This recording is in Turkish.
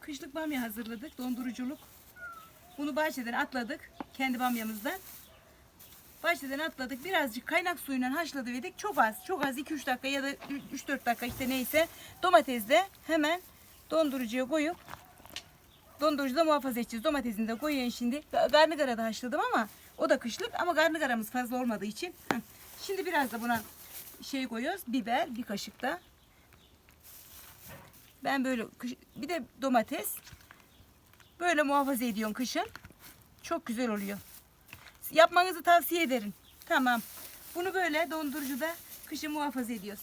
Kışlık bamya hazırladık. Donduruculuk. Bunu bahçeden atladık. Kendi bamyamızdan. Bahçeden atladık. Birazcık kaynak suyuyla haşladık. Çok az. Çok az. 2-3 dakika ya da 3-4 dakika işte neyse. Domatesle hemen dondurucuya koyup dondurucuda muhafaza edeceğiz. Domatesini de koyuyorum şimdi. Karnıyarı da haşladım ama o da kışlık. Ama karnıyarımız fazla olmadığı için. Şimdi biraz da buna şey koyuyoruz. Biber bir kaşık da. Ben böyle bir de domates. Böyle muhafaza ediyorum kışın. Çok güzel oluyor. Yapmanızı tavsiye ederim. Tamam. Bunu böyle dondurucuda kışın muhafaza ediyoruz.